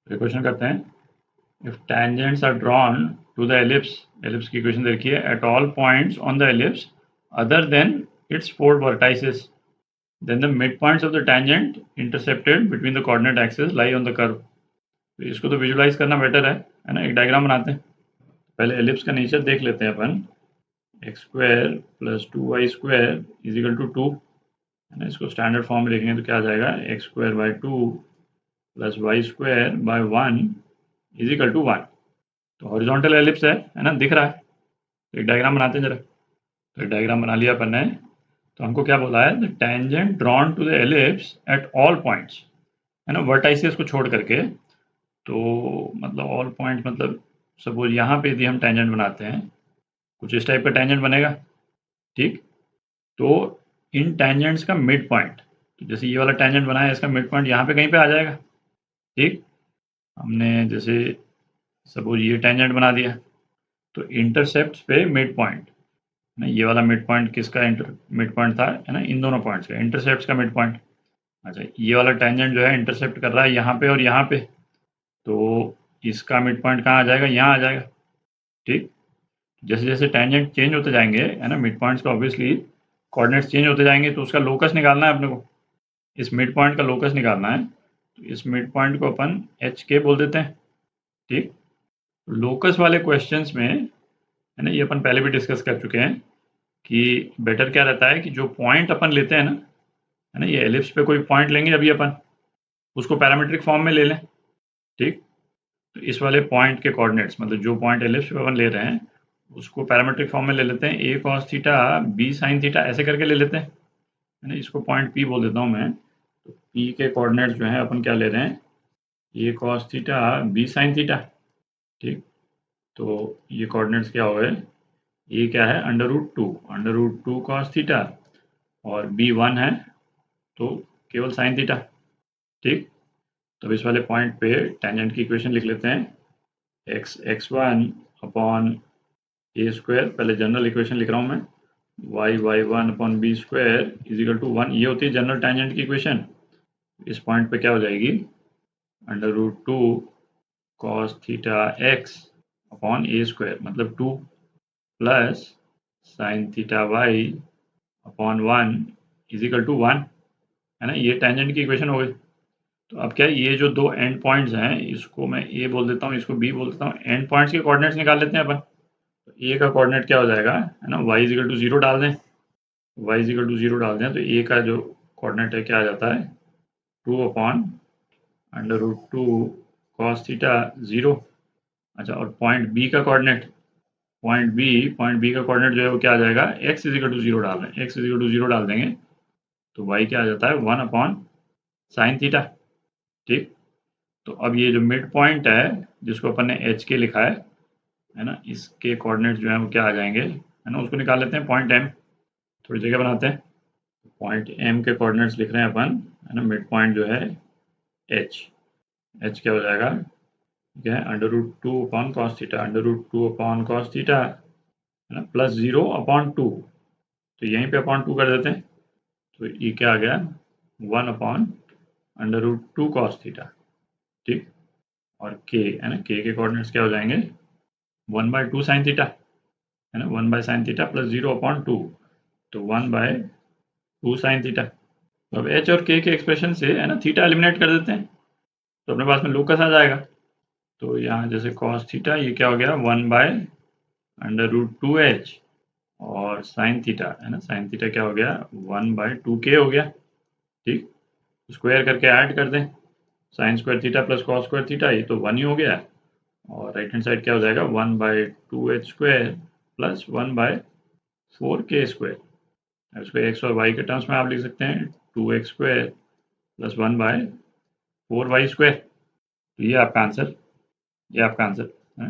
तो क्वेश्चन करते हैं, if tangents are drawn to the ellipse की इक्वेशन देखिए, at all points on the ellipse other than its four vertices, then the midpoints of the tangent intercepted between the coordinate axes lie on the curve। तो इसको तो visualise करना better है ना। एक diagram बनाते हैं। पहले एलिप्स का नेचर देख लेते हैं अपन। X square plus 2y² is equal to 2 है ना। इसको स्टैंडर्ड फॉर्म में लिखेंगे तो क्या आ जाएगा, x square by 2 plus y² by 1 is equal to 1। तो हॉरिजॉन्टल एलिप्स है ना, दिख रहा है। तो एक डायग्राम बनाते हैं जरा। तो एक डायग्राम बना लिया अपन ने। तो हमको क्या बोला है, the tangent drawn to the ellipse at all points है ना, वर्टाइसेस को छोड़ करके। तो मतलब ऑल पॉइंट मतलब सपोज यहाँ पे यदि हम टेंजेंट बनाते हैं, कुछ इस टाइप का टेंजेंट बनेगा, ठीक। तो इन टेंजेंट्स का मिड पॉइंट, तो जैसे ये वाला टेंजेंट बनाया, इसका मिड पॉइंट यहाँ पे कहीं पे आ जाएगा, ठीक। हमने जैसे सपोज ये टेंजेंट बना दिया, तो इंटरसेप्ट पे मिड पॉइंट ना, ये वाला मिड पॉइंट किसका मिड पॉइंट था है ना, इन दोनों पॉइंट्स का, इंटरसेप्ट का मिड पॉइंट। अच्छा, ये वाला टेंजेंट जो है इंटरसेप्ट कर रहा है यहाँ पे और यहाँ पे, तो इसका मिड पॉइंट कहाँ आ जाएगा, यहाँ आ जाएगा, ठीक। जैसे जैसे टेंजेंट चेंज होते जाएंगे है ना, मिड पॉइंट्स का ऑब्वियसली कोऑर्डिनेट्स चेंज होते जाएंगे, तो उसका लोकस निकालना है अपने को। इस मिड पॉइंट का लोकस निकालना है, तो इस मिड पॉइंट को अपन एच के बोल देते हैं, ठीक। लोकस वाले क्वेश्चंस में है ना, ये अपन पहले भी डिस्कस कर चुके हैं कि बेटर क्या रहता है कि जो पॉइंट अपन लेते हैं ना, है ना, ये एलिप्स पे कोई पॉइंट लेंगे अभी अपन, उसको पैरामीट्रिक फॉर्म में ले लें, ठीक। तो इस वाले पॉइंट के कोऑर्डिनेट्स मतलब जो पॉइंट एलिप्स पे अपन ले रहे हैं, उसको पैरामीट्रिक फॉर्म में ले लेते हैं, a cos theta b sin theta ऐसे करके ले लेते हैं, है ना। इसको पॉइंट p बोल देता हूँ मैं। तो p के कोऑर्डिनेट्स जो है अपन क्या ले रहे हैं, a cos theta b sin theta, ठीक। तो ये कोऑर्डिनेट्स क्या हो गए, a क्या है under root two cos theta, और b 1 है, तो केवल sin थीटा, ठीक। तो इस वाले पॉइंट पे टेंजेंट की इक्वेशन लिख लेते हैं, x1 अपॉन ए स्क्वायर, पहले जनरल इक्वेशन लिख रहा हूँ मैं, y1 upon B square is equal to 1। ये होती है जनरल टेंजेंट की इक्वेशन। इस पॉइंट पे क्या हो जाएगी, under root 2 cos theta X upon A square मतलब 2 plus sine theta Y upon 1 is equal to 1, है ना। ये टेंजेंट की इक्वेशन हो गई। तो अब क्या है, ये जो दो एंड पॉइंट्स हैं, इसको मैं ए बोल देता हूँ, इसको बी बोल देता हूँ। एंड पॉइंट्स के कोऑर्डिनेट्स निकाल लेते हैं अपन। तो ए का कोऑर्डिनेट क्या हो जाएगा, है ना, y इक्वल टू 0 डाल दें, y इक्वल टू 0 डाल दें, तो ए का जो कोऑर्डिनेट है क्या आ जाता है, 2 upon under root 2 cos theta 0। अच्छा, और पॉइंट बी का कोऑर्डिनेट जो है वो क्या आ जाएगा, x इक्वल टू 0 डाल दें, x इक्वल टू 0 डाल देंगे, तो y क्या आ जाता है, 1 अपॉन साइन थीटा, ठीक। तो अब ये जो मिड पॉइंट है जिसको अपन ने एच के लिखा है ना, इसके कोऑर्डिनेट्स जो है वो क्या आ जाएंगे, है ना, उसको निकाल लेते हैं, पॉइंट एम। थोड़ी जगह बनाते हैं, पॉइंट एम के कोऑर्डिनेट्स लिख रहे हैं अपन, है ना। मिड पॉइंट जो है एच क्या हो जाएगा, क्या है, under root 2 upon cos theta, under root 2 upon cos theta, है ना, प्लस 0 अपॉन 2। तो यहीं पे अपॉन 2 कर देते हैं, तो ये क्या आ गया, 1 upon under root 2 cos theta, ठीक। और के है ना, के कोऑर्डिनेट्स क्या हो जाएंगे, 1/2 साइन थीटा, है ना, 1/sin थीटा प्लस 0 अपॉन 2, तो 1/2 साइन थीटा। तो अब एच और के एक्सप्रेशन से है ना थीटा एलिमिनेट कर देते हैं, तो अपने पास में लोकस आ जाएगा। तो यहाँ जैसे कॉस थीटा ये क्या हो गया, 1/√2h, और साइन थीटा है ना, साइन थीटा क्या हो गया, 1/2k हो गया, ठीक। स्क्वायर करके ऐड कर दें, sine square theta plus cos square theta, ये तो 1 ही हो गया। और राइट हैंड साइड क्या हो जाएगा, 1/2h square plus 1/4k square. इसको एक्स और वाई के टर्म्स में आप लिख सकते हैं, 2x square plus 1/4y square. तो ये आपका आंसर,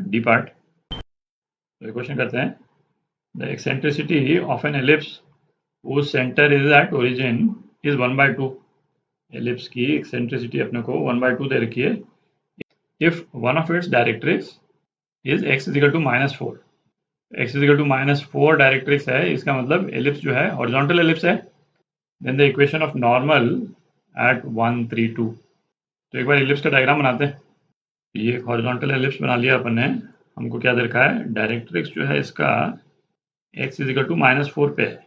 डी पार्ट। तो क्वेश्चन करते हैं, the eccentricity of an ellipse whose center is at origin is 1/2। Ellipse की एक्सेंट्रिसिटी अपने को 1/2 दे रखी है, if one of its directrix is x is equal to -4। x is equal to -4 directrix है, इसका मतलब एलिप्स जो है हॉरिजॉन्टल एलिप्स है। Then the equation of normal at 1 3 2। तो एक बार एलिप्स का डायग्राम बनाते हैं। ये एक हॉरिजॉन्टल एलिप्स बना लिया अपन ने। हमको क्या दे रखा है, डायरेक्ट्रिक्स जो है इसका x इजिकल टू -4 पे है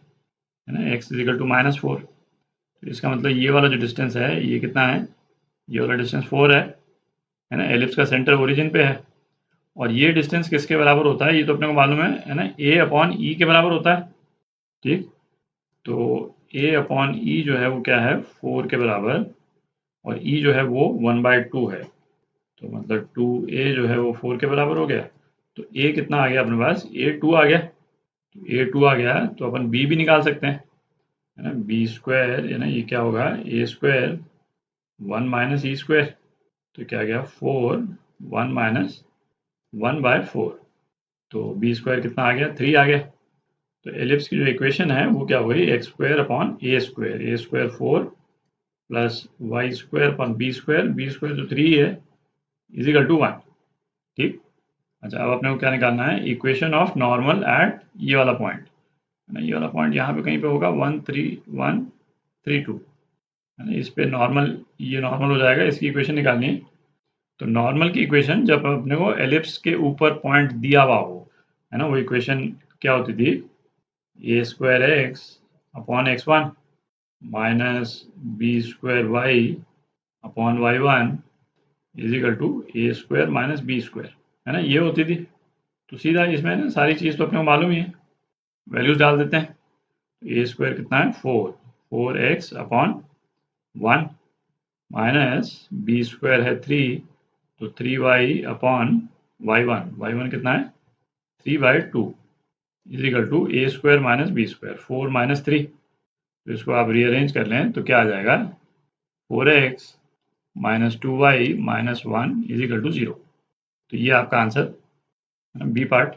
ना, x इजिकल टू -4। तो इसका मतलब ये वाला जो डिस्टेंस है ये कितना है, ये वाला डिस्टेंस 4 है ना। एलिप्स का सेंटर ओरिजिन पे है और ये डिस्टेंस किसके बराबर होता है, ये तो अपने को मालूम है ना, a अपॉन ई के बराबर होता है। ठीक, तो a अपॉन ई जो है वो क्या है, 4 के बराबर, और e जो है वो 1/2 है। तो मतलब 2a जो है वो 4 के बराबर हो गया। तो a कितना आ गया अपने पास, a 2 आ गया। तो a 2 आ गया तो अपन b भी निकाल सकते हैं, है ना। बी स्क्वायर है ना, ये क्या होगा, ए स्क्वायर 1 माइनस ई स्क्वायर। तो क्या आ गया, 4 1 माइनस 1/4। तो बी स्क्वायर कितना आ गया, 3 आ गया। तो एलिप्स की जो इक्वेशन है वो क्या हो गई, X square upon A square 4 plus Y square upon B square जो 3 है इजिकल टू 1। ठीक, अच्छा अब अपने को क्या निकालना है, इक्वेशन ऑफ नॉर्मल एट ये वाला पॉइंट, है ना। ये वाला पॉइंट यहाँ पे कहीं पे होगा 1 3 1 3 2, है ना। इस पे नॉर्मल, ये नॉर्मल हो जाएगा, इसकी इक्वेशन निकालनी है। तो नॉर्मल की इक्वेशन जब अपने को एलिप्स के ऊपर पॉइंट दिया हुआ हो, है ना, वो इक्वेशन क्या होती थी, A square X upon x1 minus B square Y upon y1 is equal to A square minus B square, है ना, ये होती थी। तो सीधा इसमें ना सारी चीज़ तो अपने को मालूम ही है, वैल्यूज डाल देते हैं। ए स्क्वायर कितना है, 4x upon 1 minus B square है 3, तो 3y अपॉन y1 कितना है, 3/2 is equal to A square minus B square 4 minus 3। तो इसको आप रीअरेंज कर लें तो क्या आ जाएगा, 4x minus 2y minus 1 is equal to 0। तो ये आपका आंसर बी पार्ट।